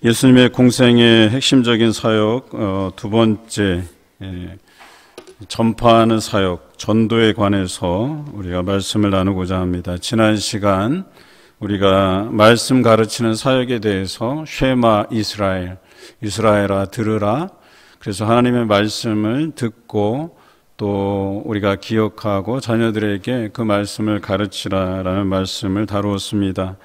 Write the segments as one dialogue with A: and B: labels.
A: 예수님의 공생의 핵심적인 사역 두 번째 전파하는 사역, 전도에 관해서 우리가 말씀을 나누고자 합니다. 지난 시간 우리가 말씀 가르치는 사역에 대해서 쉐마 이스라엘, 이스라엘아 들으라. 그래서 하나님의 말씀을 듣고 또 우리가 기억하고 자녀들에게 그 말씀을 가르치라라는 말씀을 다루었습니다.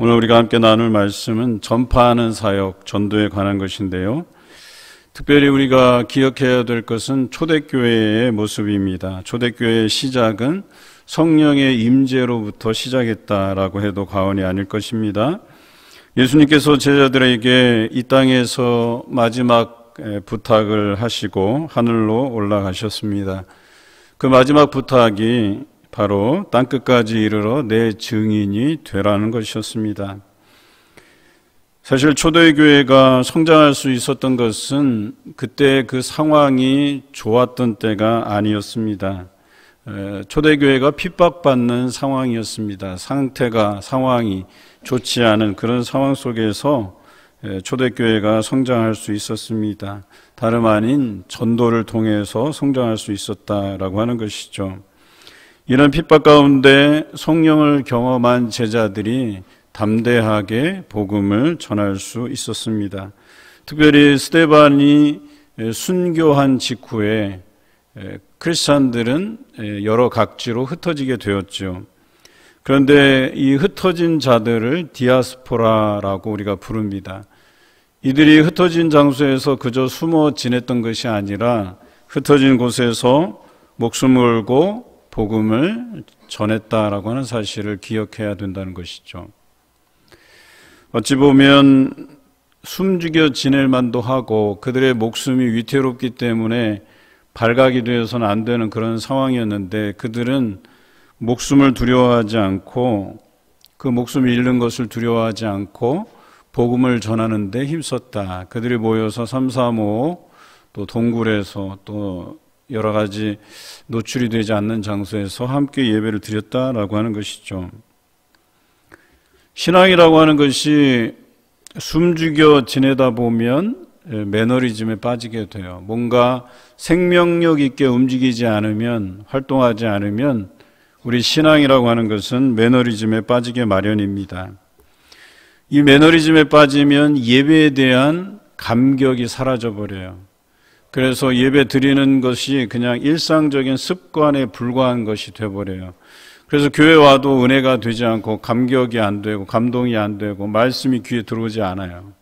A: 오늘 우리가 함께 나눌 말씀은 전파하는 사역, 전도에 관한 것인데요. 특별히 우리가 기억해야 될 것은 초대교회의 모습입니다. 초대교회의 시작은 성령의 임재로부터 시작했다라고 해도 과언이 아닐 것입니다. 예수님께서 제자들에게 이 땅에서 마지막 부탁을 하시고 하늘로 올라가셨습니다. 그 마지막 부탁이 바로 땅끝까지 이르러 내 증인이 되라는 것이었습니다. 사실 초대교회가 성장할 수 있었던 것은 그때 그 상황이 좋았던 때가 아니었습니다. 초대교회가 핍박받는 상황이었습니다. 상황이 좋지 않은 그런 상황 속에서 초대교회가 성장할 수 있었습니다. 다름 아닌 전도를 통해서 성장할 수 있었다라고 하는 것이죠. 이런 핍박 가운데 성령을 경험한 제자들이 담대하게 복음을 전할 수 있었습니다. 특별히 스데반이 순교한 직후에 크리스찬들은 여러 각지로 흩어지게 되었죠. 그런데 이 흩어진 자들을 디아스포라라고 우리가 부릅니다. 이들이 흩어진 장소에서 그저 숨어 지냈던 것이 아니라 흩어진 곳에서 목숨을 걸고 복음을 전했다라고 하는 사실을 기억해야 된다는 것이죠. 어찌 보면 숨죽여 지낼 만도 하고 그들의 목숨이 위태롭기 때문에 발각이 되어서는 안 되는 그런 상황이었는데 그들은 목숨을 두려워하지 않고 그 목숨을 잃는 것을 두려워하지 않고 복음을 전하는 데 힘썼다. 그들이 모여서 335 또 동굴에서 또 여러 가지 노출이 되지 않는 장소에서 함께 예배를 드렸다라고 하는 것이죠. 신앙이라고 하는 것이 숨죽여 지내다 보면 매너리즘에 빠지게 돼요. 뭔가 생명력 있게 움직이지 않으면, 활동하지 않으면 우리 신앙이라고 하는 것은 매너리즘에 빠지게 마련입니다. 이 매너리즘에 빠지면 예배에 대한 감격이 사라져 버려요. 그래서 예배 드리는 것이 그냥 일상적인 습관에 불과한 것이 되어버려요. 그래서 교회 와도 은혜가 되지 않고 감격이 안 되고 감동이 안 되고 말씀이 귀에 들어오지 않아요.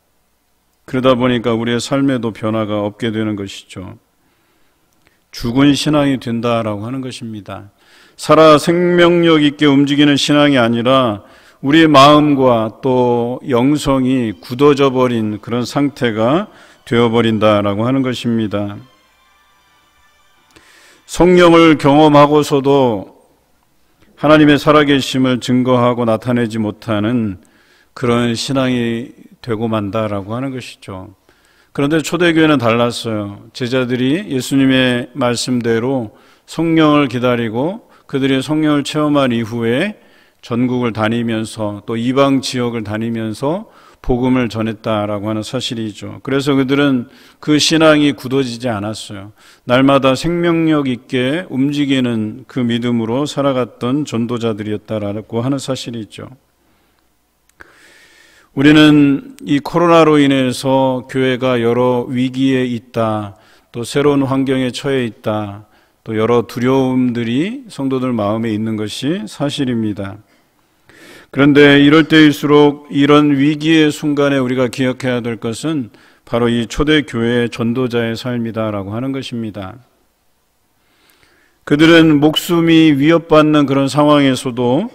A: 그러다 보니까 우리의 삶에도 변화가 없게 되는 것이죠. 죽은 신앙이 된다라고 하는 것입니다. 살아 생명력 있게 움직이는 신앙이 아니라 우리의 마음과 또 영성이 굳어져 버린 그런 상태가 되어버린다라고 하는 것입니다. 성령을 경험하고서도 하나님의 살아계심을 증거하고 나타내지 못하는 그런 신앙이 되고 만다라고 하는 것이죠. 그런데 초대교회는 달랐어요. 제자들이 예수님의 말씀대로 성령을 기다리고 그들이 성령을 체험한 이후에 전국을 다니면서 또 이방 지역을 다니면서 복음을 전했다라고 하는 사실이죠. 그래서 그들은 그 신앙이 굳어지지 않았어요. 날마다 생명력 있게 움직이는 그 믿음으로 살아갔던 전도자들이었다라고 하는 사실이죠. 우리는 이 코로나로 인해서 교회가 여러 위기에 있다, 또 새로운 환경에 처해 있다, 또 여러 두려움들이 성도들 마음에 있는 것이 사실입니다. 그런데 이럴 때일수록 이런 위기의 순간에 우리가 기억해야 될 것은 바로 이 초대교회의 전도자의 삶이다라고 하는 것입니다. 그들은 목숨이 위협받는 그런 상황에서도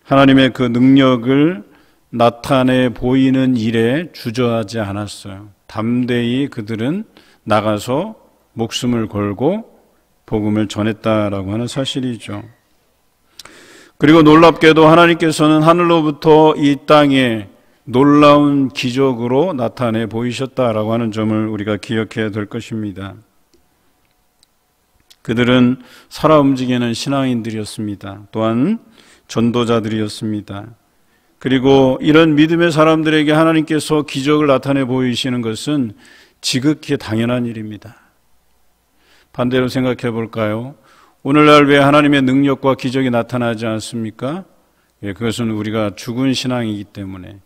A: 하나님의 그 능력을 나타내 보이는 일에 주저하지 않았어요. 담대히 그들은 나가서 목숨을 걸고 복음을 전했다라고 하는 사실이죠. 그리고 놀랍게도 하나님께서는 하늘로부터 이 땅에 놀라운 기적으로 나타내 보이셨다라고 하는 점을 우리가 기억해야 될 것입니다. 그들은 살아 움직이는 신앙인들이었습니다. 또한 전도자들이었습니다. 그리고 이런 믿음의 사람들에게 하나님께서 기적을 나타내 보이시는 것은 지극히 당연한 일입니다. 반대로 생각해 볼까요? 오늘날 왜 하나님의 능력과 기적이 나타나지 않습니까? 그것은 우리가 죽은 신앙이기 때문에,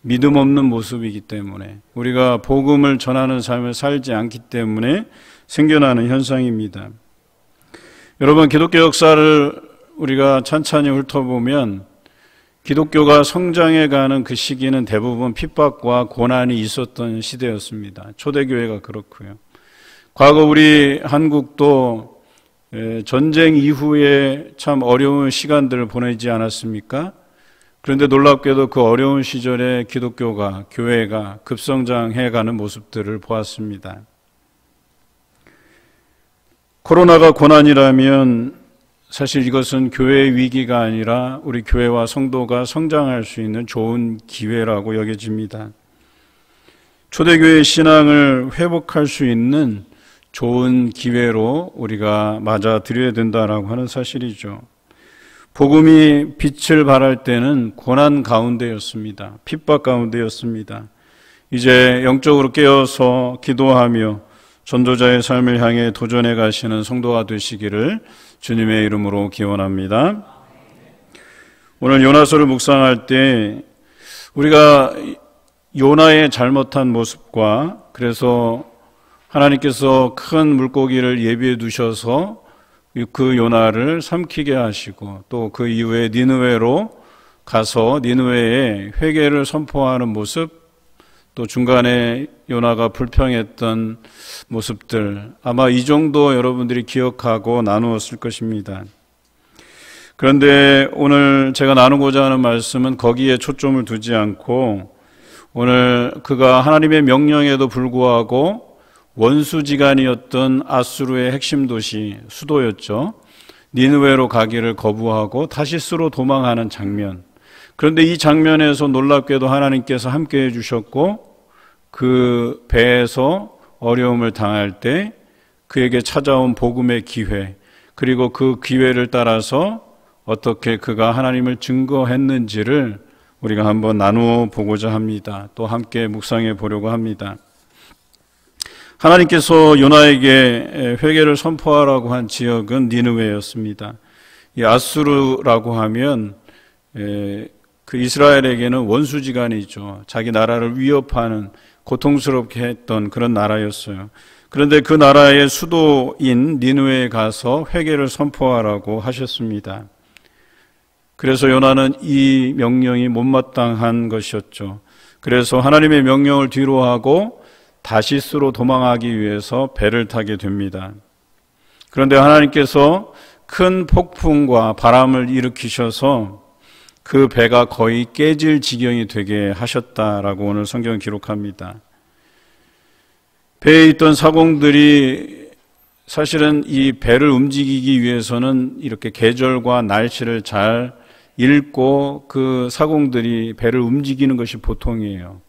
A: 믿음 없는 모습이기 때문에, 우리가 복음을 전하는 삶을 살지 않기 때문에 생겨나는 현상입니다. 여러분, 기독교 역사를 우리가 찬찬히 훑어보면 기독교가 성장해가는 그 시기는 대부분 핍박과 고난이 있었던 시대였습니다. 초대교회가 그렇고요. 과거 우리 한국도 전쟁 이후에 참 어려운 시간들을 보내지 않았습니까? 그런데 놀랍게도 그 어려운 시절에 기독교가, 교회가 급성장해가는 모습들을 보았습니다. 코로나가 고난이라면 사실 이것은 교회의 위기가 아니라 우리 교회와 성도가 성장할 수 있는 좋은 기회라고 여겨집니다. 초대교회의 신앙을 회복할 수 있는 좋은 기회로 우리가 맞아들여야 된다라고 하는 사실이죠. 복음이 빛을 발할 때는 고난 가운데였습니다. 핍박 가운데였습니다. 이제 영적으로 깨어서 기도하며 전도자의 삶을 향해 도전해 가시는 성도가 되시기를 주님의 이름으로 기원합니다. 오늘 요나서를 묵상할 때 우리가 요나의 잘못한 모습과, 그래서 하나님께서 큰 물고기를 예비해 두셔서 그 요나를 삼키게 하시고, 또 그 이후에 니느웨로 가서 니느웨에 회개를 선포하는 모습, 또 중간에 요나가 불평했던 모습들, 아마 이 정도 여러분들이 기억하고 나누었을 것입니다. 그런데 오늘 제가 나누고자 하는 말씀은 거기에 초점을 두지 않고, 오늘 그가 하나님의 명령에도 불구하고 원수지간이었던 아수르의 핵심 도시, 수도였죠. 니느웨로 가기를 거부하고 다시스로 도망하는 장면. 그런데 이 장면에서 놀랍게도 하나님께서 함께해 주셨고, 그 배에서 어려움을 당할 때 그에게 찾아온 복음의 기회, 그리고 그 기회를 따라서 어떻게 그가 하나님을 증거했는지를 우리가 한번 나누어 보고자 합니다. 또 함께 묵상해 보려고 합니다. 하나님께서 요나에게 회개를 선포하라고 한 지역은 니느웨였습니다. 이 아수르라고 하면 그 이스라엘에게는 원수지간이죠. 자기 나라를 위협하는, 고통스럽게 했던 그런 나라였어요. 그런데 그 나라의 수도인 니느웨에 가서 회개를 선포하라고 하셨습니다. 그래서 요나는 이 명령이 못마땅한 것이었죠. 그래서 하나님의 명령을 뒤로하고 다시스로 도망하기 위해서 배를 타게 됩니다. 그런데 하나님께서 큰 폭풍과 바람을 일으키셔서 그 배가 거의 깨질 지경이 되게 하셨다라고 오늘 성경은 기록합니다. 배에 있던 사공들이 사실은 이 배를 움직이기 위해서는 이렇게 계절과 날씨를 잘 읽고 그 사공들이 배를 움직이는 것이 보통이에요.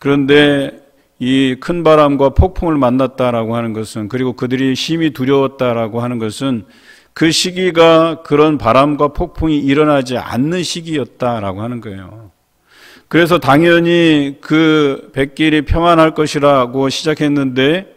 A: 그런데 이 큰 바람과 폭풍을 만났다라고 하는 것은, 그리고 그들이 심히 두려웠다라고 하는 것은 그 시기가 그런 바람과 폭풍이 일어나지 않는 시기였다라고 하는 거예요. 그래서 당연히 그 뱃길이 평안할 것이라고 시작했는데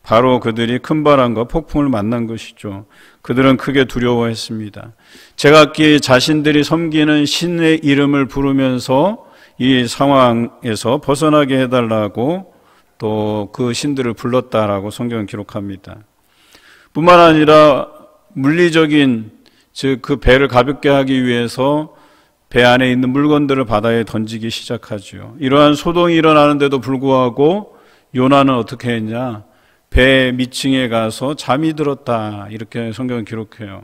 A: 바로 그들이 큰 바람과 폭풍을 만난 것이죠. 그들은 크게 두려워했습니다. 제각기 자신들이 섬기는 신의 이름을 부르면서 이 상황에서 벗어나게 해달라고 또 그 신들을 불렀다라고 성경은 기록합니다. 뿐만 아니라 물리적인, 즉 그 배를 가볍게 하기 위해서 배 안에 있는 물건들을 바다에 던지기 시작하죠. 이러한 소동이 일어나는데도 불구하고 요나는 어떻게 했냐? 배 밑층에 가서 잠이 들었다, 이렇게 성경은 기록해요.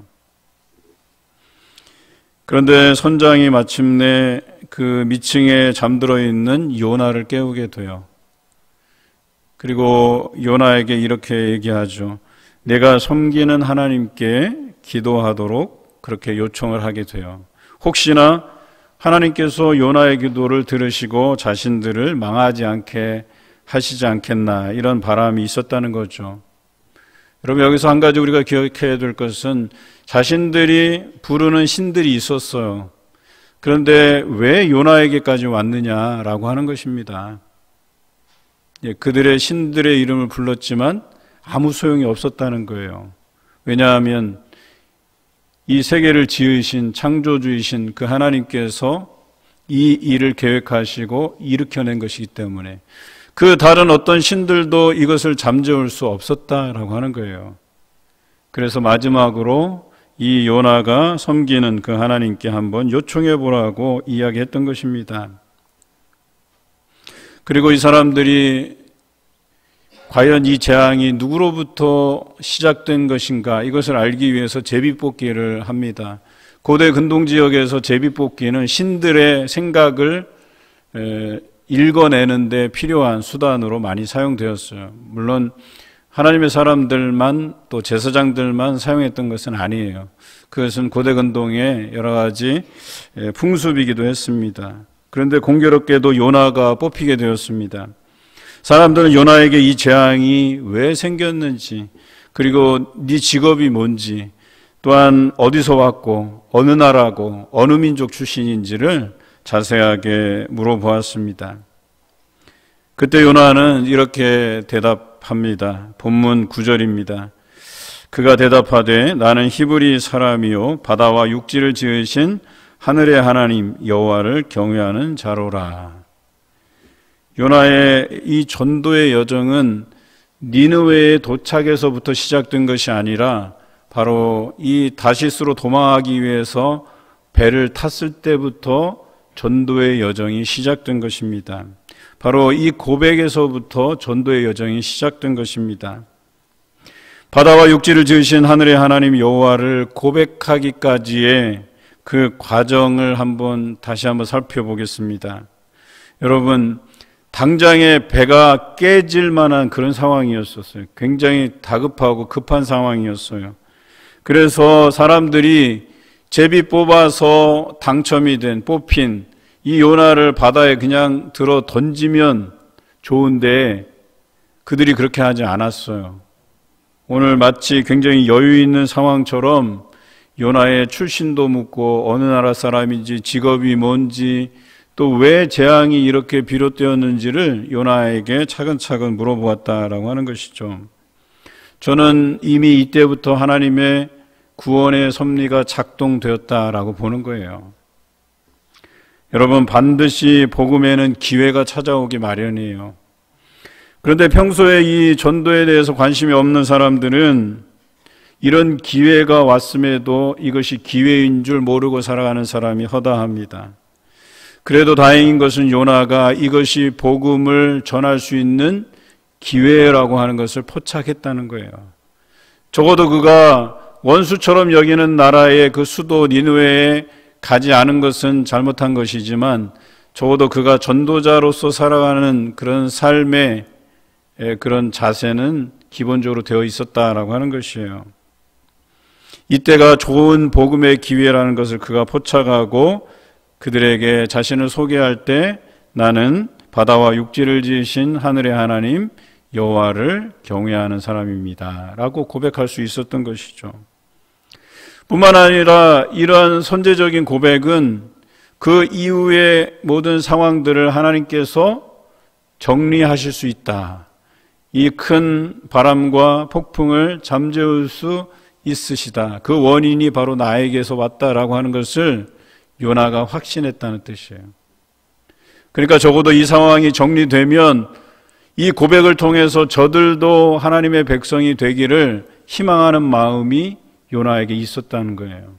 A: 그런데 선장이 마침내 그 밑층에 잠들어 있는 요나를 깨우게 돼요. 그리고 요나에게 이렇게 얘기하죠. 내가 섬기는 하나님께 기도하도록 그렇게 요청을 하게 돼요. 혹시나 하나님께서 요나의 기도를 들으시고 자신들을 망하지 않게 하시지 않겠나, 이런 바람이 있었다는 거죠. 여러분, 여기서 한 가지 우리가 기억해야 될 것은 자신들이 부르는 신들이 있었어요. 그런데 왜 요나에게까지 왔느냐라고 하는 것입니다. 그들의 신들의 이름을 불렀지만 아무 소용이 없었다는 거예요. 왜냐하면 이 세계를 지으신 창조주이신 그 하나님께서 이 일을 계획하시고 일으켜낸 것이기 때문에 그 다른 어떤 신들도 이것을 잠재울 수 없었다라고 하는 거예요. 그래서 마지막으로 이 요나가 섬기는 그 하나님께 한번 요청해 보라고 이야기했던 것입니다. 그리고 이 사람들이 과연 이 재앙이 누구로부터 시작된 것인가 이것을 알기 위해서 제비뽑기를 합니다. 고대 근동 지역에서 제비뽑기는 신들의 생각을 읽어내는 데 필요한 수단으로 많이 사용되었어요. 물론 하나님의 사람들만 또 제사장들만 사용했던 것은 아니에요. 그것은 고대 근동의 여러 가지 풍습이기도 했습니다. 그런데 공교롭게도 요나가 뽑히게 되었습니다. 사람들은 요나에게 이 재앙이 왜 생겼는지, 그리고 네 직업이 뭔지, 또한 어디서 왔고 어느 나라고 어느 민족 출신인지를 자세하게 물어보았습니다. 그때 요나는 이렇게 대답합니다. 본문 9절입니다. 그가 대답하되 나는 히브리 사람이요 바다와 육지를 지으신 하늘의 하나님 여호와를 경외하는 자로라. 요나의 이 전도의 여정은 니느웨에 도착해서부터 시작된 것이 아니라 바로 이 다시스로 도망하기 위해서 배를 탔을 때부터 전도의 여정이 시작된 것입니다. 바로 이 고백에서부터 전도의 여정이 시작된 것입니다. 바다와 육지를 지으신 하늘의 하나님 여호와를 고백하기까지의 그 과정을 다시 한번 살펴보겠습니다. 여러분, 당장에 배가 깨질 만한 그런 상황이었었어요. 굉장히 다급하고 급한 상황이었어요. 그래서 사람들이 제비 뽑아서 당첨이 뽑힌 이 요나를 바다에 그냥 들어 던지면 좋은데 그들이 그렇게 하지 않았어요. 오늘 마치 굉장히 여유 있는 상황처럼 요나의 출신도 묻고 어느 나라 사람인지 직업이 뭔지 또 왜 재앙이 이렇게 비롯되었는지를 요나에게 차근차근 물어보았다라고 하는 것이죠. 저는 이미 이때부터 하나님의 구원의 섭리가 작동되었다라고 보는 거예요. 여러분, 반드시 복음에는 기회가 찾아오기 마련이에요. 그런데 평소에 이 전도에 대해서 관심이 없는 사람들은 이런 기회가 왔음에도 이것이 기회인 줄 모르고 살아가는 사람이 허다합니다. 그래도 다행인 것은 요나가 이것이 복음을 전할 수 있는 기회라고 하는 것을 포착했다는 거예요. 적어도 그가 원수처럼 여기는 나라의 그 수도 니느웨에 가지 않은 것은 잘못한 것이지만 적어도 그가 전도자로서 살아가는 그런 삶의 그런 자세는 기본적으로 되어 있었다라고 하는 것이에요. 이때가 좋은 복음의 기회라는 것을 그가 포착하고 그들에게 자신을 소개할 때 나는 바다와 육지를 지으신 하늘의 하나님 여호와를 경외하는 사람입니다 라고 고백할 수 있었던 것이죠. 뿐만 아니라 이러한 선제적인 고백은 그 이후의 모든 상황들을 하나님께서 정리하실 수 있다. 이 큰 바람과 폭풍을 잠재울 수 있으시다. 그 원인이 바로 나에게서 왔다라고 하는 것을 요나가 확신했다는 뜻이에요. 그러니까 적어도 이 상황이 정리되면 이 고백을 통해서 저들도 하나님의 백성이 되기를 희망하는 마음이 요나에게 있었다는 거예요.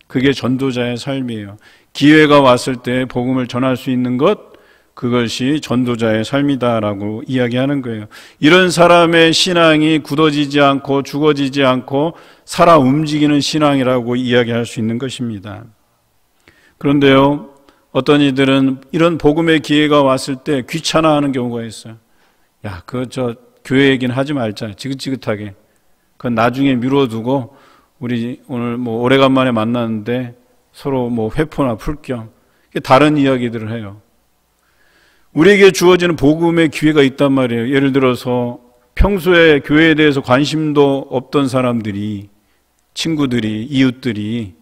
A: 그게 전도자의 삶이에요. 기회가 왔을 때 복음을 전할 수 있는 것, 그것이 전도자의 삶이다라고 이야기하는 거예요. 이런 사람의 신앙이 굳어지지 않고 죽어지지 않고 살아 움직이는 신앙이라고 이야기할 수 있는 것입니다. 그런데요, 어떤 이들은 이런 복음의 기회가 왔을 때 귀찮아하는 경우가 있어요. 야, 교회 얘기는 하지 말자. 지긋지긋하게. 그건 나중에 미뤄두고 우리 오늘 오래간만에 만났는데 서로 회포나 풀 겸 다른 이야기들을 해요. 우리에게 주어지는 복음의 기회가 있단 말이에요. 예를 들어서 평소에 교회에 대해서 관심도 없던 사람들이, 친구들이, 이웃들이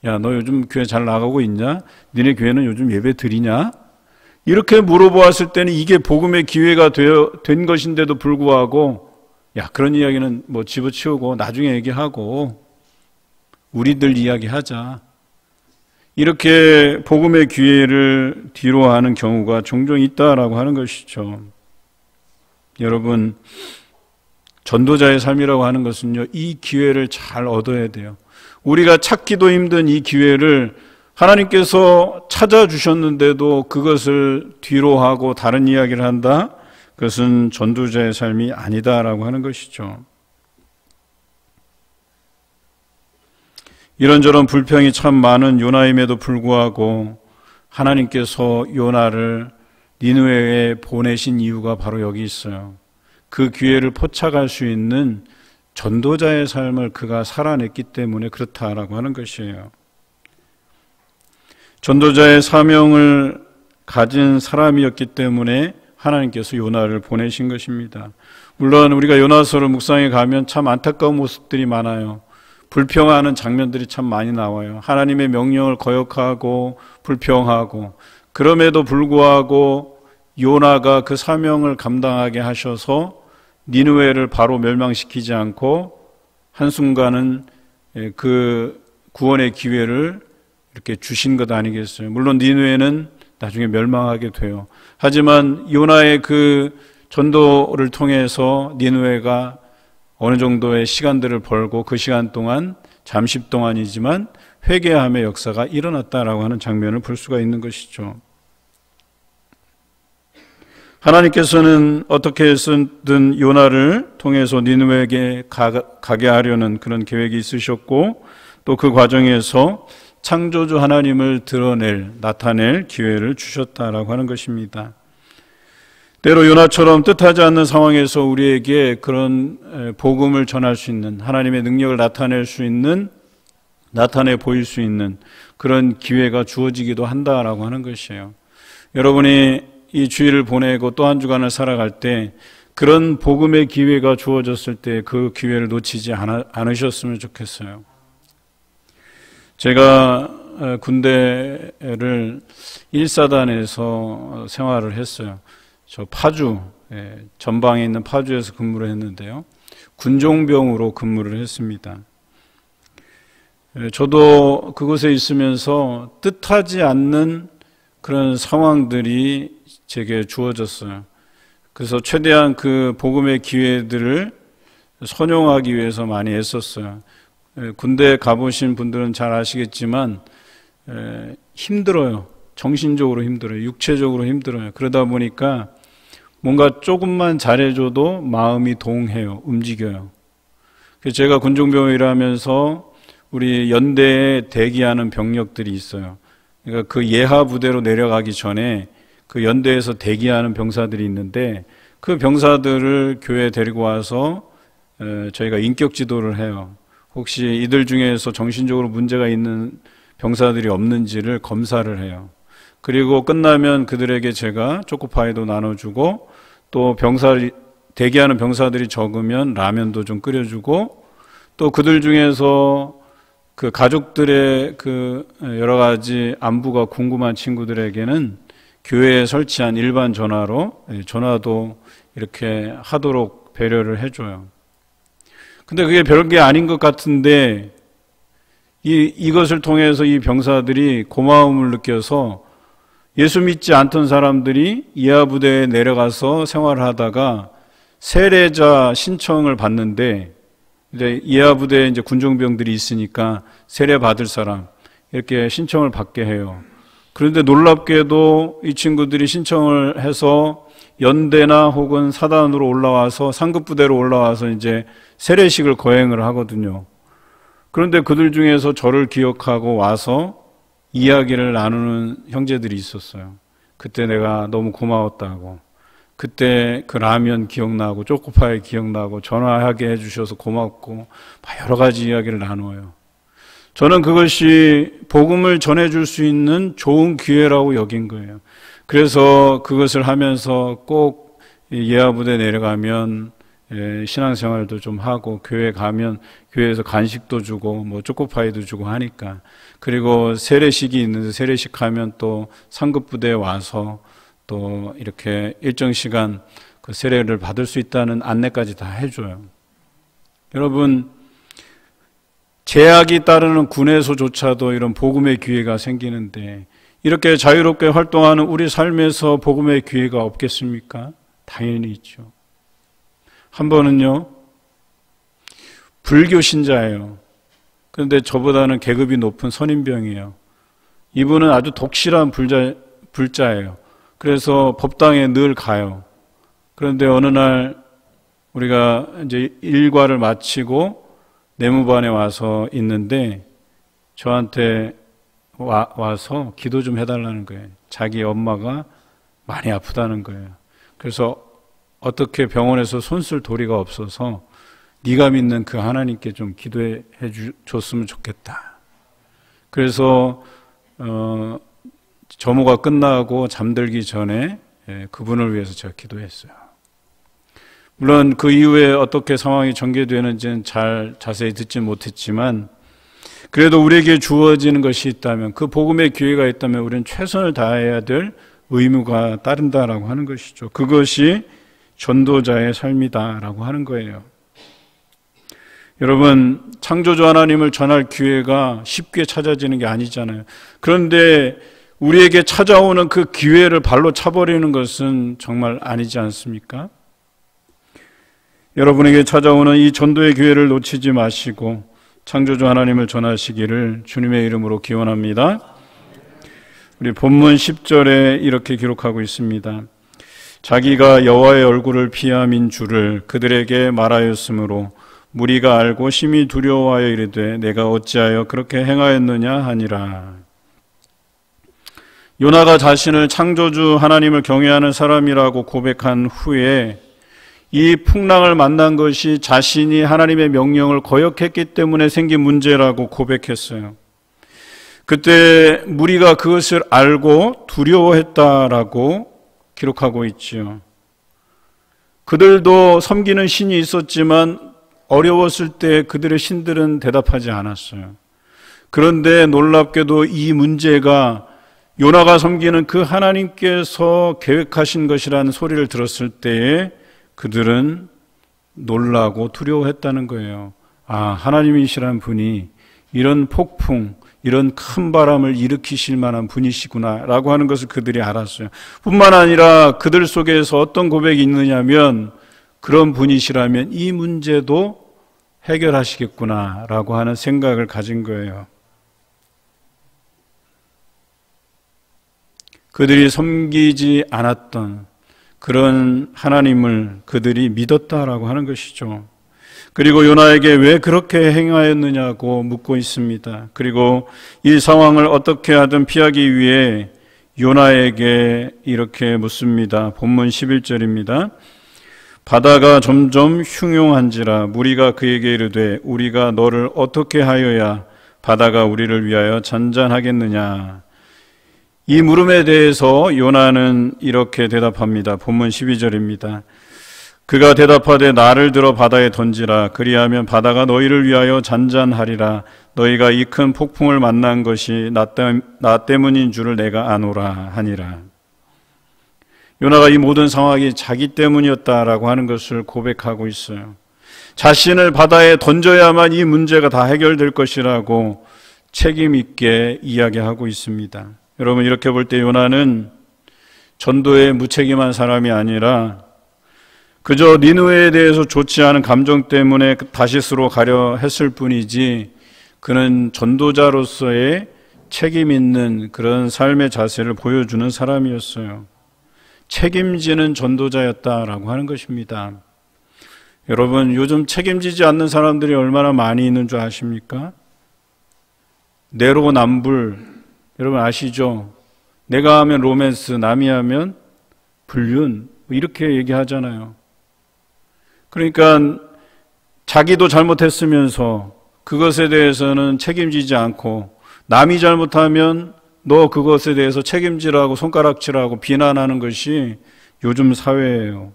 A: 야, 너 요즘 교회 잘 나가고 있냐? 니네 교회는 요즘 예배 드리냐? 이렇게 물어보았을 때는 이게 복음의 기회가 된 것인데도 불구하고, 야, 그런 이야기는 뭐 집어치우고 나중에 얘기하고 우리들 이야기하자. 이렇게 복음의 기회를 뒤로 하는 경우가 종종 있다라고 하는 것이죠. 여러분, 전도자의 삶이라고 하는 것은요, 이 기회를 잘 얻어야 돼요. 우리가 찾기도 힘든 이 기회를 하나님께서 찾아주셨는데도 그것을 뒤로 하고 다른 이야기를 한다? 그것은 전도자의 삶이 아니다라고 하는 것이죠. 이런저런 불평이 참 많은 요나임에도 불구하고 하나님께서 요나를 니느웨에 보내신 이유가 바로 여기 있어요. 그 기회를 포착할 수 있는 전도자의 삶을 그가 살아냈기 때문에 그렇다라고 하는 것이에요. 전도자의 사명을 가진 사람이었기 때문에 하나님께서 요나를 보내신 것입니다. 물론 우리가 요나서를 묵상해 가면 참 안타까운 모습들이 많아요. 불평하는 장면들이 참 많이 나와요. 하나님의 명령을 거역하고 불평하고, 그럼에도 불구하고 요나가 그 사명을 감당하게 하셔서 니느웨를 바로 멸망시키지 않고 한순간은 그 구원의 기회를 이렇게 주신 것 아니겠어요? 물론 니느웨는 나중에 멸망하게 돼요. 하지만 요나의 그 전도를 통해서 니느웨가 어느 정도의 시간들을 벌고 그 시간 동안 잠시 동안이지만 회개함의 역사가 일어났다라고 하는 장면을 볼 수가 있는 것이죠. 하나님께서는 어떻게 해서든 요나를 통해서 니느웨에게 가게 하려는 그런 계획이 있으셨고, 또 그 과정에서 창조주 하나님을 나타낼 기회를 주셨다라고 하는 것입니다. 때로 요나처럼 뜻하지 않는 상황에서 우리에게 그런 복음을 전할 수 있는, 하나님의 능력을 나타낼 수 있는, 나타내 보일 수 있는 그런 기회가 주어지기도 한다라고 하는 것이에요. 여러분이 이 주일을 보내고 또 한 주간을 살아갈 때 그런 복음의 기회가 주어졌을 때 그 기회를 놓치지 않으셨으면 좋겠어요. 제가 군대를 1사단에서 생활을 했어요. 저 파주, 전방에 있는 파주에서 근무를 했는데요. 군종병으로 근무를 했습니다. 저도 그곳에 있으면서 뜻하지 않는 그런 상황들이 제게 주어졌어요. 그래서 최대한 그 복음의 기회들을 선용하기 위해서 많이 애썼어요. 군대 가보신 분들은 잘 아시겠지만 힘들어요. 정신적으로 힘들어요. 육체적으로 힘들어요. 그러다 보니까 뭔가 조금만 잘해줘도 마음이 동해요. 움직여요. 그래서 제가 군종병을 일하면서 우리 연대에 대기하는 병력들이 있어요. 그러니까 그 예하 부대로 내려가기 전에 그 연대에서 대기하는 병사들이 있는데, 그 병사들을 교회에 데리고 와서 저희가 인격 지도를 해요. 혹시 이들 중에서 정신적으로 문제가 있는 병사들이 없는지를 검사를 해요. 그리고 끝나면 그들에게 제가 초코파이도 나눠주고, 또 대기하는 병사들이 적으면 라면도 좀 끓여주고, 또 그들 중에서 그 가족들의 그 여러 가지 안부가 궁금한 친구들에게는 교회에 설치한 일반 전화도 이렇게 하도록 배려를 해줘요. 근데 그게 별게 아닌 것 같은데 이것을 통해서 이 병사들이 고마움을 느껴서 예수 믿지 않던 사람들이 이하부대에 내려가서 생활을 하다가 세례자 신청을 받는데, 이제 이하부대에 이제 군종병들이 있으니까 세례 받을 사람 이렇게 신청을 받게 해요. 그런데 놀랍게도 이 친구들이 신청을 해서 연대나 혹은 사단으로 올라와서 상급부대로 올라와서 이제 세례식을 거행을 하거든요. 그런데 그들 중에서 저를 기억하고 와서 이야기를 나누는 형제들이 있었어요. 그때 내가 너무 고마웠다고, 그때 그 라면 기억나고 초코파이 기억나고 전화하게 해주셔서 고맙고, 여러 가지 이야기를 나누어요. 저는 그것이 복음을 전해줄 수 있는 좋은 기회라고 여긴 거예요. 그래서 그것을 하면서 꼭 예하부대 내려가면 신앙생활도 좀 하고, 교회 가면 교회에서 간식도 주고 뭐 초코파이도 주고 하니까, 그리고 세례식이 있는데 세례식 하면 또 상급부대에 와서 또 이렇게 일정 시간 그 세례를 받을 수 있다는 안내까지 다 해줘요. 여러분, 제약이 따르는 군에서조차도 이런 복음의 기회가 생기는데, 이렇게 자유롭게 활동하는 우리 삶에서 복음의 기회가 없겠습니까? 당연히 있죠. 한 번은요, 불교 신자예요. 그런데 저보다는 계급이 높은 선임병이에요. 이분은 아주 독실한 불자예요. 그래서 법당에 늘 가요. 그런데 어느 날 우리가 이제 일과를 마치고 내무반에 와서 있는데 저한테 와서 기도 좀 해달라는 거예요. 자기 엄마가 많이 아프다는 거예요. 그래서 어떻게 병원에서 손쓸 도리가 없어서 네가 믿는 그 하나님께 좀 기도해 줬으면 좋겠다. 그래서 점호가 끝나고 잠들기 전에 그분을 위해서 제가 기도했어요. 물론 그 이후에 어떻게 상황이 전개되는지는 자세히 듣지 못했지만, 그래도 우리에게 주어지는 것이 있다면, 그 복음의 기회가 있다면 우리는 최선을 다해야 될 의무가 따른다라고 하는 것이죠. 그것이 전도자의 삶이다라고 하는 거예요. 여러분, 창조주 하나님을 전할 기회가 쉽게 찾아지는 게 아니잖아요. 그런데 우리에게 찾아오는 그 기회를 발로 차버리는 것은 정말 아니지 않습니까? 여러분에게 찾아오는 이 전도의 기회를 놓치지 마시고 창조주 하나님을 전하시기를 주님의 이름으로 기원합니다. 우리 본문 10절에 이렇게 기록하고 있습니다. 자기가 여호와의 얼굴을 피함인 줄을 그들에게 말하였으므로 무리가 알고 심히 두려워하여 이르되 내가 어찌하여 그렇게 행하였느냐 하니라. 요나가 자신을 창조주 하나님을 경외하는 사람이라고 고백한 후에 이 풍랑을 만난 것이 자신이 하나님의 명령을 거역했기 때문에 생긴 문제라고 고백했어요. 그때 무리가 그것을 알고 두려워했다라고 기록하고 있지요. 그들도 섬기는 신이 있었지만 어려웠을 때 그들의 신들은 대답하지 않았어요. 그런데 놀랍게도 이 문제가 요나가 섬기는 그 하나님께서 계획하신 것이라는 소리를 들었을 때에 그들은 놀라고 두려워했다는 거예요. 아, 하나님이시란 분이 이런 폭풍, 이런 큰 바람을 일으키실 만한 분이시구나 라고 하는 것을 그들이 알았어요. 뿐만 아니라 그들 속에서 어떤 고백이 있느냐면, 그런 분이시라면 이 문제도 해결하시겠구나 라고 하는 생각을 가진 거예요. 그들이 섬기지 않았던 그런 하나님을 그들이 믿었다라고 하는 것이죠. 그리고 요나에게 왜 그렇게 행하였느냐고 묻고 있습니다. 그리고 이 상황을 어떻게 하든 피하기 위해 요나에게 이렇게 묻습니다. 본문 11절입니다. 바다가 점점 흉흉한지라 무리가 그에게 이르되 우리가 너를 어떻게 하여야 바다가 우리를 위하여 잔잔하겠느냐. 이 물음에 대해서 요나는 이렇게 대답합니다. 본문 12절입니다. 그가 대답하되 나를 들어 바다에 던지라. 그리하면 바다가 너희를 위하여 잔잔하리라. 너희가 이 큰 폭풍을 만난 것이 나 때문인 줄을 내가 아노라 하니라. 요나가 이 모든 상황이 자기 때문이었다라고 하는 것을 고백하고 있어요. 자신을 바다에 던져야만 이 문제가 다 해결될 것이라고 책임 있게 이야기하고 있습니다. 여러분, 이렇게 볼 때 요나는 전도에 무책임한 사람이 아니라 그저 니느웨에 대해서 좋지 않은 감정 때문에 다시스로 가려 했을 뿐이지, 그는 전도자로서의 책임 있는 그런 삶의 자세를 보여주는 사람이었어요. 책임지는 전도자였다라고 하는 것입니다. 여러분, 요즘 책임지지 않는 사람들이 얼마나 많이 있는 줄 아십니까? 내로남불, 여러분 아시죠? 내가 하면 로맨스, 남이 하면 불륜, 이렇게 얘기하잖아요. 그러니까 자기도 잘못했으면서 그것에 대해서는 책임지지 않고, 남이 잘못하면 너 그것에 대해서 책임지라고 손가락질하고 비난하는 것이 요즘 사회예요.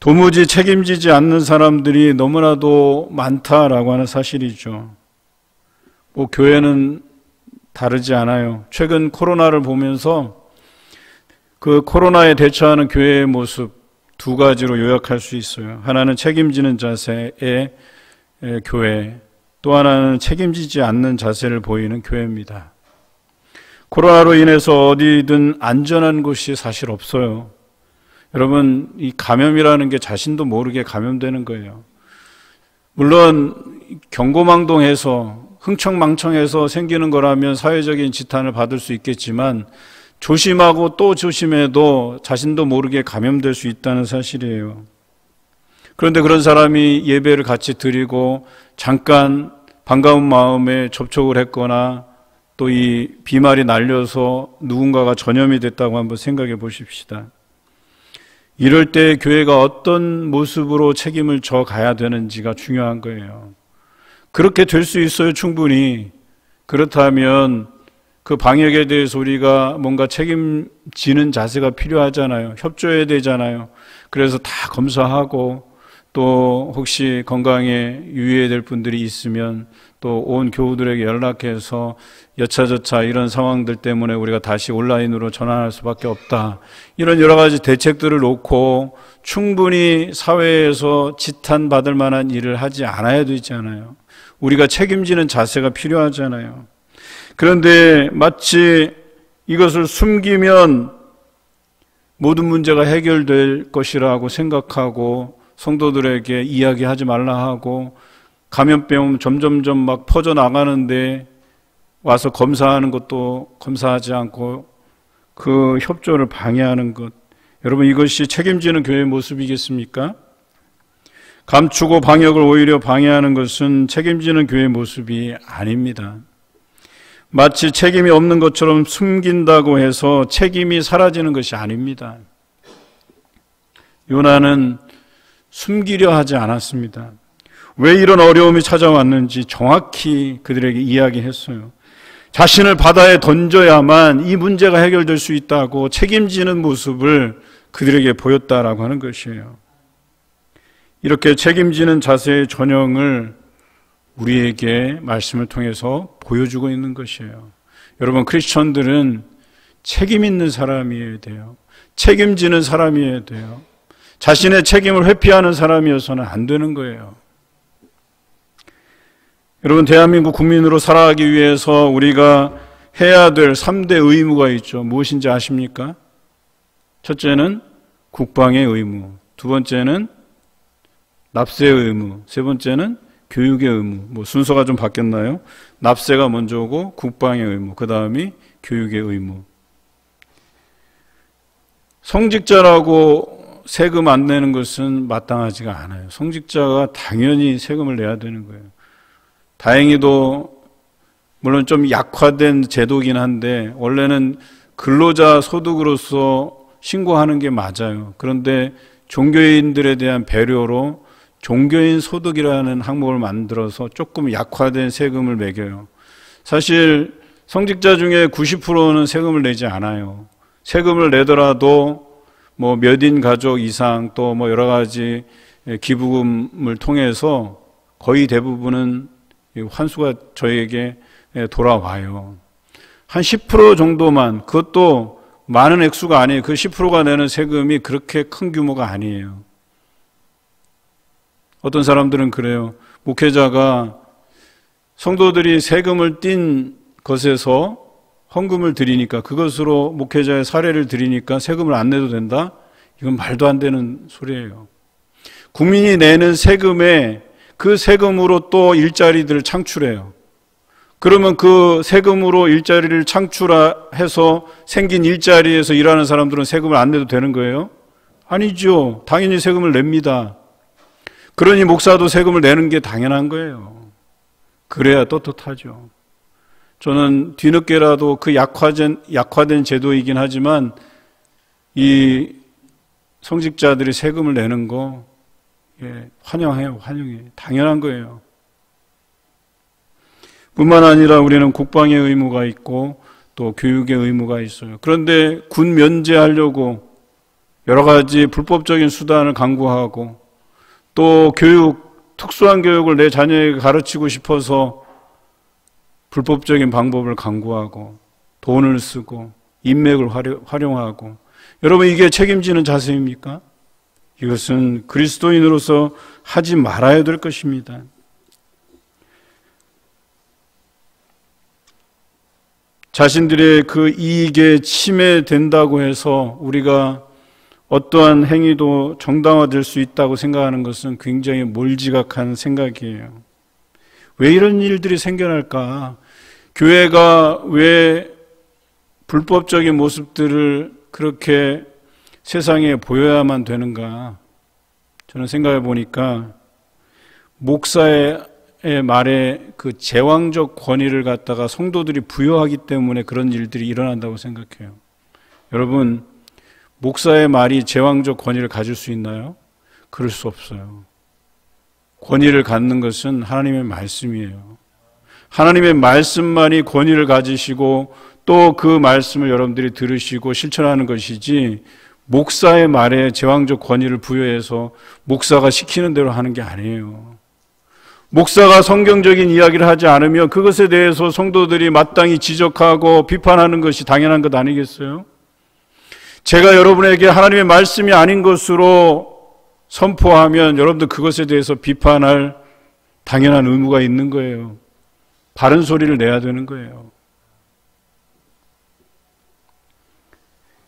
A: 도무지 책임지지 않는 사람들이 너무나도 많다라고 하는 사실이죠. 뭐 교회는 다르지 않아요. 최근 코로나를 보면서 그 코로나에 대처하는 교회의 모습 두 가지로 요약할 수 있어요. 하나는 책임지는 자세의 교회, 또 하나는 책임지지 않는 자세를 보이는 교회입니다. 코로나로 인해서 어디든 안전한 곳이 사실 없어요. 여러분, 이 감염이라는 게 자신도 모르게 감염되는 거예요. 물론 경고망동해서 흥청망청해서 생기는 거라면 사회적인 지탄을 받을 수 있겠지만 조심하고 또 조심해도 자신도 모르게 감염될 수 있다는 사실이에요. 그런데 그런 사람이 예배를 같이 드리고 잠깐 반가운 마음에 접촉을 했거나 또 이 비말이 날려서 누군가가 전염이 됐다고 한번 생각해 보십시다. 이럴 때 교회가 어떤 모습으로 책임을 져 가야 되는지가 중요한 거예요. 그렇게 될 수 있어요, 충분히. 그렇다면 그 방역에 대해서 우리가 뭔가 책임지는 자세가 필요하잖아요. 협조해야 되잖아요. 그래서 다 검사하고 또 혹시 건강에 유의해야 될 분들이 있으면 또 온 교우들에게 연락해서 여차저차 이런 상황들 때문에 우리가 다시 온라인으로 전환할 수밖에 없다. 이런 여러 가지 대책들을 놓고 충분히 사회에서 지탄받을 만한 일을 하지 않아야 되잖아요. 우리가 책임지는 자세가 필요하잖아요. 그런데 마치 이것을 숨기면 모든 문제가 해결될 것이라고 생각하고 성도들에게 이야기하지 말라 하고 감염병 점점점 막 퍼져나가는데 와서 검사하는 것도 검사하지 않고 그 협조를 방해하는 것. 여러분, 이것이 책임지는 교회의 모습이겠습니까? 감추고 방역을 오히려 방해하는 것은 책임지는 교회의 모습이 아닙니다. 마치 책임이 없는 것처럼 숨긴다고 해서 책임이 사라지는 것이 아닙니다. 요나는 숨기려 하지 않았습니다. 왜 이런 어려움이 찾아왔는지 정확히 그들에게 이야기했어요. 자신을 바다에 던져야만 이 문제가 해결될 수 있다고 책임지는 모습을 그들에게 보였다라고 하는 것이에요. 이렇게 책임지는 자세의 전형을 우리에게 말씀을 통해서 보여주고 있는 것이에요. 여러분, 크리스천들은 책임 있는 사람이어야 돼요. 책임지는 사람이어야 돼요. 자신의 책임을 회피하는 사람이어서는 안 되는 거예요. 여러분, 대한민국 국민으로 살아가기 위해서 우리가 해야 될 3대 의무가 있죠. 무엇인지 아십니까? 첫째는 국방의 의무, 두 번째는 납세의 의무, 세 번째는 교육의 의무. 순서가 좀 바뀌었나요? 납세가 먼저고 국방의 의무, 그 다음이 교육의 의무. 성직자라고 세금 안 내는 것은 마땅하지가 않아요. 성직자가 당연히 세금을 내야 되는 거예요. 다행히도 물론 좀 약화된 제도긴 한데 원래는 근로자 소득으로서 신고하는 게 맞아요. 그런데 종교인들에 대한 배려로 종교인 소득이라는 항목을 만들어서 조금 약화된 세금을 매겨요. 사실 성직자 중에 90%는 세금을 내지 않아요. 세금을 내더라도 뭐 몇 인 가족 이상 또 뭐 여러 가지 기부금을 통해서 거의 대부분은 환수가 저에게 돌아와요. 한 10% 정도만, 그것도 많은 액수가 아니에요. 그 10%가 내는 세금이 그렇게 큰 규모가 아니에요. 어떤 사람들은 그래요. 목회자가 성도들이 세금을 띈 것에서 헌금을 드리니까, 그것으로 목회자의 사례를 드리니까 세금을 안 내도 된다? 이건 말도 안 되는 소리예요. 국민이 내는 세금에 그 세금으로 또 일자리들을 창출해요. 그러면 그 세금으로 일자리를 창출해서 생긴 일자리에서 일하는 사람들은 세금을 안 내도 되는 거예요? 아니죠. 당연히 세금을 냅니다. 그러니 목사도 세금을 내는 게 당연한 거예요. 그래야 떳떳하죠. 저는 뒤늦게라도 그 약화된 제도이긴 하지만 이 성직자들이 세금을 내는 거 환영해요. 환영해. 당연한 거예요. 뿐만 아니라 우리는 국방의 의무가 있고 또 교육의 의무가 있어요. 그런데 군 면제하려고 여러 가지 불법적인 수단을 강구하고 또 특수한 교육을 내 자녀에게 가르치고 싶어서 불법적인 방법을 강구하고 돈을 쓰고 인맥을 활용하고, 여러분 이게 책임지는 자세입니까? 이것은 그리스도인으로서 하지 말아야 될 것입니다. 자신들의 그 이익에 침해된다고 해서 우리가 어떠한 행위도 정당화될 수 있다고 생각하는 것은 굉장히 몰지각한 생각이에요. 왜 이런 일들이 생겨날까? 교회가 왜 불법적인 모습들을 그렇게 세상에 보여야만 되는가? 저는 생각해 보니까 목사의 말에 그 제왕적 권위를 갖다가 성도들이 부여하기 때문에 그런 일들이 일어난다고 생각해요. 여러분, 목사의 말이 제왕적 권위를 가질 수 있나요? 그럴 수 없어요. 권위를 갖는 것은 하나님의 말씀이에요. 하나님의 말씀만이 권위를 가지시고 또 그 말씀을 여러분들이 들으시고 실천하는 것이지, 목사의 말에 제왕적 권위를 부여해서 목사가 시키는 대로 하는 게 아니에요. 목사가 성경적인 이야기를 하지 않으면 그것에 대해서 성도들이 마땅히 지적하고 비판하는 것이 당연한 것 아니겠어요? 제가 여러분에게 하나님의 말씀이 아닌 것으로 선포하면 여러분들 그것에 대해서 비판할 당연한 의무가 있는 거예요. 바른 소리를 내야 되는 거예요.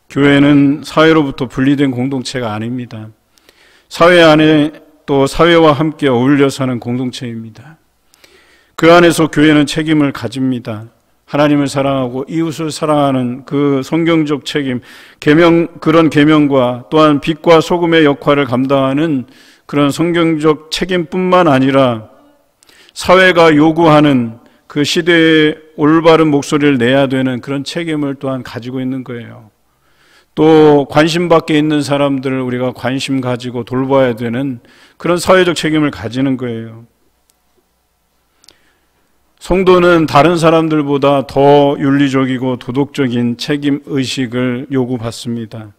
A: 교회는 사회로부터 분리된 공동체가 아닙니다. 사회 안에 또 사회와 함께 어울려 사는 공동체입니다. 그 안에서 교회는 책임을 가집니다. 하나님을 사랑하고 이웃을 사랑하는 그 성경적 책임, 그런 계명과 또한 빛과 소금의 역할을 감당하는 그런 성경적 책임뿐만 아니라 사회가 요구하는 그 시대의 올바른 목소리를 내야 되는 그런 책임을 또한 가지고 있는 거예요. 또 관심 밖에 있는 사람들을 우리가 관심 가지고 돌봐야 되는 그런 사회적 책임을 가지는 거예요. 성도는 다른 사람들보다 더 윤리적이고 도덕적인 책임 의식을 요구받습니다.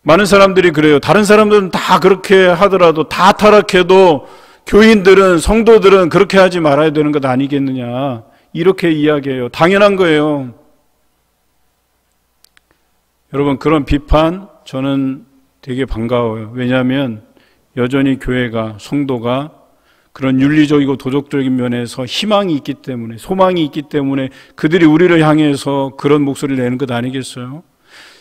A: 많은 사람들이 그래요. 다른 사람들은 다 그렇게 하더라도, 다 타락해도 교인들은, 성도들은 그렇게 하지 말아야 되는 것 아니겠느냐, 이렇게 이야기해요. 당연한 거예요. 여러분, 그런 비판 저는 되게 반가워요. 왜냐하면 여전히 교회가, 성도가 그런 윤리적이고 도덕적인 면에서 희망이 있기 때문에, 소망이 있기 때문에 그들이 우리를 향해서 그런 목소리를 내는 것 아니겠어요?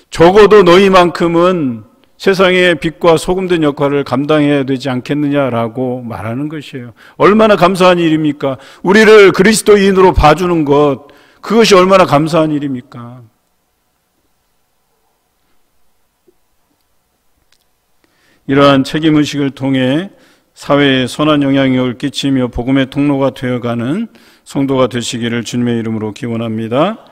A: 적어도 너희만큼은 세상의 빛과 소금된 역할을 감당해야 되지 않겠느냐라고 말하는 것이에요. 얼마나 감사한 일입니까? 우리를 그리스도인으로 봐주는 것, 그것이 얼마나 감사한 일입니까? 이러한 책임의식을 통해 사회에 선한 영향력을 끼치며 복음의 통로가 되어가는 성도가 되시기를 주님의 이름으로 기원합니다.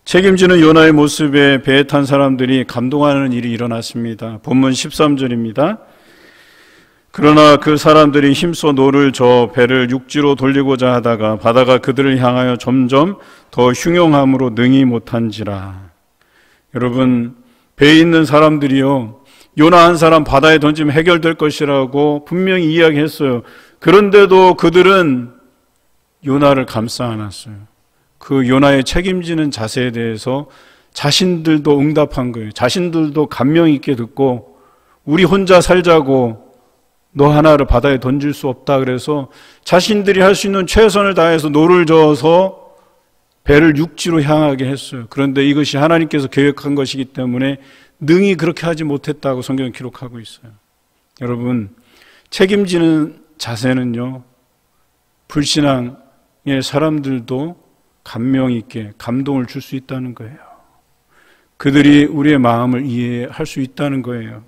A: 책임지는 요나의 모습에 배에 탄 사람들이 감동하는 일이 일어났습니다. 본문 13절입니다. 그러나 그 사람들이 힘써 노를 저어 배를 육지로 돌리고자 하다가 바다가 그들을 향하여 점점 더 흉용함으로 능히 못한지라. 여러분, 배에 있는 사람들이요, 요나 한 사람 바다에 던지면 해결될 것이라고 분명히 이야기했어요. 그런데도 그들은 요나를 감싸 안았어요. 그 요나의 책임지는 자세에 대해서 자신들도 응답한 거예요. 자신들도 감명 있게 듣고, 우리 혼자 살자고 너 하나를 바다에 던질 수 없다 그래서 자신들이 할 수 있는 최선을 다해서 노를 저어서 배를 육지로 향하게 했어요. 그런데 이것이 하나님께서 계획한 것이기 때문에 능히 그렇게 하지 못했다고 성경은 기록하고 있어요. 여러분, 책임지는 자세는요, 불신앙의 사람들도 감명 있게 감동을 줄 수 있다는 거예요. 그들이 우리의 마음을 이해할 수 있다는 거예요.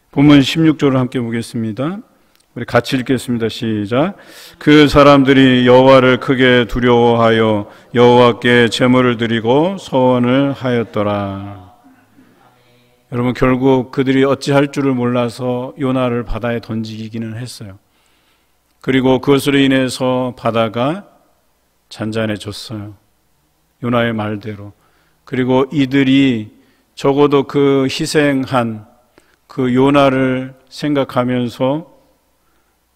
A: 본문 16절을 함께 보겠습니다. 우리 같이 읽겠습니다. 시작. 그 사람들이 여호와를 크게 두려워하여 여호와께 제물을 드리고 서원을 하였더라. 여러분, 결국 그들이 어찌할 줄을 몰라서 요나를 바다에 던지기는 했어요. 그리고 그것으로 인해서 바다가 잔잔해졌어요. 요나의 말대로. 그리고 이들이 적어도 그 희생한 그 요나를 생각하면서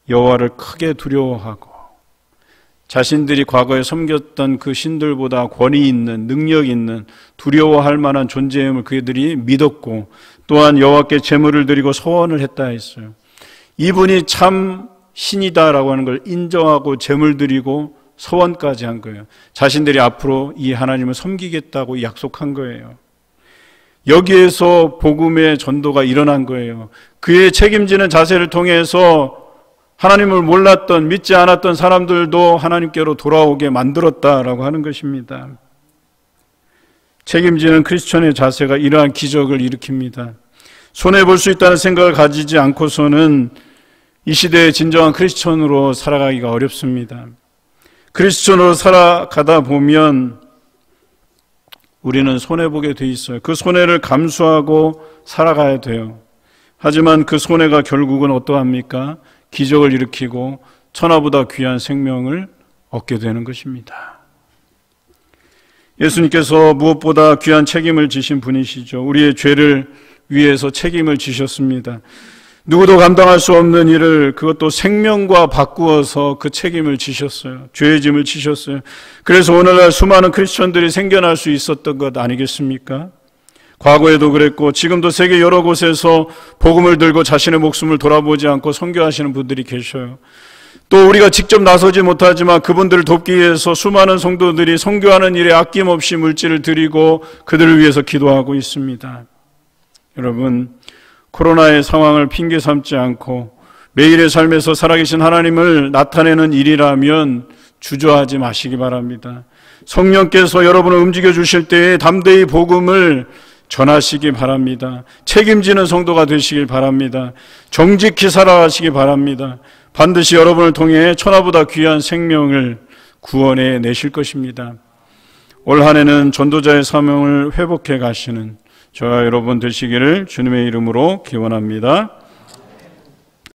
A: 여호와를 크게 두려워하고 자신들이 과거에 섬겼던 그 신들보다 권위 있는, 능력 있는, 두려워할 만한 존재임을 그들이 믿었고 또한 여호와께 제물을 드리고 소원을 했다 했어요. 이분이 참 신이다라고 하는 걸 인정하고 제물 드리고 소원까지 한 거예요. 자신들이 앞으로 이 하나님을 섬기겠다고 약속한 거예요. 여기에서 복음의 전도가 일어난 거예요. 그의 책임지는 자세를 통해서 하나님을 몰랐던, 믿지 않았던 사람들도 하나님께로 돌아오게 만들었다라고 하는 것입니다. 책임지는 크리스천의 자세가 이러한 기적을 일으킵니다. 손해볼 수 있다는 생각을 가지지 않고서는 이 시대의 진정한 크리스천으로 살아가기가 어렵습니다. 크리스천으로 살아가다 보면 우리는 손해보게 돼 있어요. 그 손해를 감수하고 살아가야 돼요. 하지만 그 손해가 결국은 어떠합니까? 기적을 일으키고 천하보다 귀한 생명을 얻게 되는 것입니다. 예수님께서 무엇보다 귀한 책임을 지신 분이시죠. 우리의 죄를 위해서 책임을 지셨습니다. 누구도 감당할 수 없는 일을 그것도 생명과 바꾸어서 그 책임을 지셨어요. 죄의 짐을 지셨어요. 그래서 오늘날 수많은 크리스천들이 생겨날 수 있었던 것 아니겠습니까? 과거에도 그랬고 지금도 세계 여러 곳에서 복음을 들고 자신의 목숨을 돌아보지 않고 선교하시는 분들이 계셔요. 또 우리가 직접 나서지 못하지만 그분들을 돕기 위해서 수많은 성도들이 선교하는 일에 아낌없이 물질을 드리고 그들을 위해서 기도하고 있습니다. 여러분, 코로나의 상황을 핑계 삼지 않고 매일의 삶에서 살아계신 하나님을 나타내는 일이라면 주저하지 마시기 바랍니다. 성령께서 여러분을 움직여 주실 때에 담대히 복음을 전하시기 바랍니다. 책임지는 성도가 되시길 바랍니다. 정직히 살아가시기 바랍니다. 반드시 여러분을 통해 천하보다 귀한 생명을 구원해 내실 것입니다. 올 한 해는 전도자의 사명을 회복해 가시는 저와 여러분 되시기를 주님의 이름으로 기원합니다.